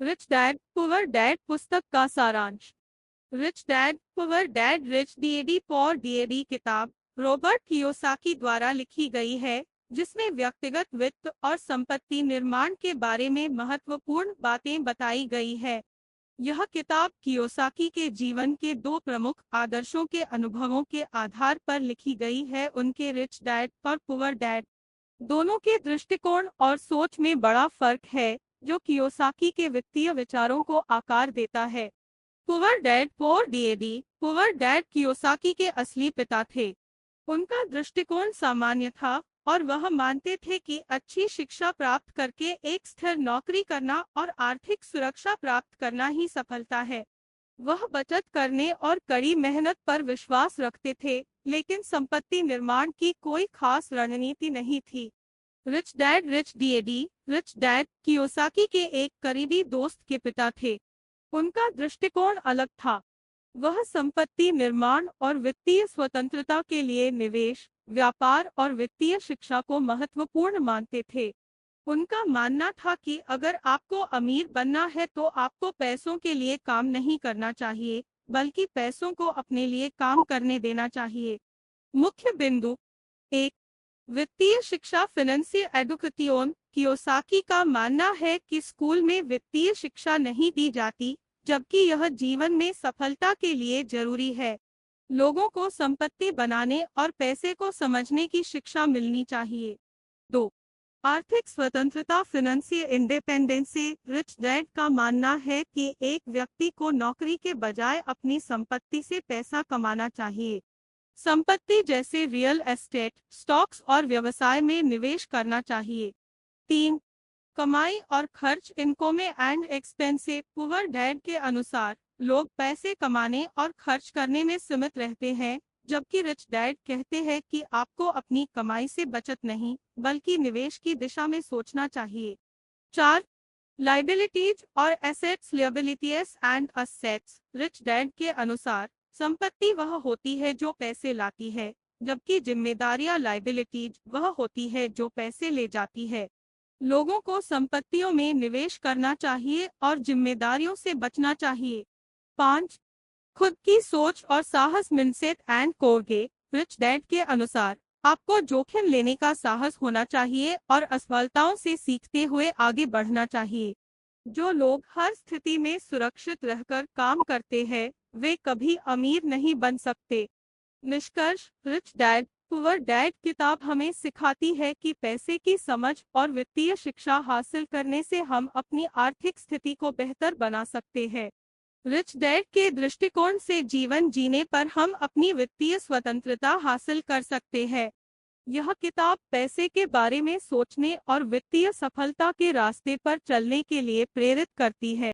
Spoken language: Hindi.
रिच डैड पुअर डैड पुस्तक का सारांश। Rich dad poor dad rich daddy poor daddy किताब रॉबर्ट कियोसाकी द्वारा लिखी गई है, जिसमें व्यक्तिगत वित्त और संपत्ति निर्माण के बारे में महत्वपूर्ण बातें बताई गई है। यह किताब कियोसाकी के जीवन के दो प्रमुख आदर्शों के अनुभवों के आधार पर लिखी गई है। उनके रिच डैड और पुअर डैड दोनों के दृष्टिकोण और सोच में बड़ा फर्क है, जो कियोसाकी के वित्तीय विचारों को आकार देता है। Poor dad poor daddy poor dad Kiyosaki के असली पिता थे। उनका दृष्टिकोण सामान्य था और वह मानते थे कि अच्छी शिक्षा प्राप्त करके एक स्थिर नौकरी करना और आर्थिक सुरक्षा प्राप्त करना ही सफलता है। वह बचत करने और कड़ी मेहनत पर विश्वास रखते थे, लेकिन संपत्ति निर्माण की कोई खास रणनीति नहीं थी। Rich dad rich dad Kiyosaki के एक करीबी दोस्त के पिता थे। उनका दृष्टिकोण अलग था। वह संपत्ति निर्माण और वित्तीय स्वतंत्रता के लिए निवेश, व्यापार और वित्तीय शिक्षा को महत्वपूर्ण मानते थे। उनका मानना था कि अगर आपको अमीर बनना है तो आपको पैसों के लिए काम नहीं करना चाहिए, बल्कि पैसों को अपने लिए काम करने देना चाहिए। मुख्य बिंदु एक, वित्तीय शिक्षा फाइनेंशियल एडुकेशन। कियोसाकी का मानना है कि स्कूल में वित्तीय शिक्षा नहीं दी जाती, जबकि यह जीवन में सफलता के लिए जरूरी है। लोगों को संपत्ति बनाने और पैसे को समझने की शिक्षा मिलनी चाहिए। 2, आर्थिक स्वतंत्रता फाइनेंशियल इंडिपेंडेंसी। रिच डैड का मानना है कि एक व्यक्ति को नौकरी के बजाय अपनी संपत्ति से पैसा कमाना चाहिए। संपत्ति जैसे रियल एस्टेट, स्टॉक्स और व्यवसाय में निवेश करना चाहिए। 3, कमाई और खर्च इनकम एंड एक्सपेंसे। पुअर डैड के अनुसार लोग पैसे कमाने और खर्च करने में सीमित रहते हैं, जबकि रिच डैड कहते हैं कि आपको अपनी कमाई से बचत नहीं, बल्कि निवेश की दिशा में सोचना चाहिए। 4, लाइबिलिटीज और assets. Liabilities and assets. Rich dad के अनुसार संपत्ति वह होती है जो पैसे लाती है, जबकि जिम्मेदारियां लाइबिलिटीज वह होती है जो पैसे ले जाती है। लोगों को संपत्तियों में निवेश करना चाहिए और जिम्मेदारियों से बचना चाहिए। 5, खुद की सोच और साहस। मिन्सेट एंड कोर्गे। रिच डैड के अनुसार आपको जोखिम लेने का साहस होना चाहिए और असफलताओं से सीखते हुए आगे बढ़ना चाहिए। जो लोग हर स्थिति में सुरक्षित रहकर काम करते हैं, वे कभी अमीर नहीं बन सकते। निष्कर्ष, रिच डैड पुअर डैड किताब हमें सिखाती है कि पैसे की समझ और वित्तीय शिक्षा हासिल करने से हम अपनी आर्थिक स्थिति को बेहतर बना सकते हैं। रिच डैड के दृष्टिकोण से जीवन जीने पर हम अपनी वित्तीय स्वतंत्रता हासिल कर सकते हैं। यह किताब पैसे के बारे में सोचने और वित्तीय सफलता के रास्ते पर चलने के लिए प्रेरित करती है।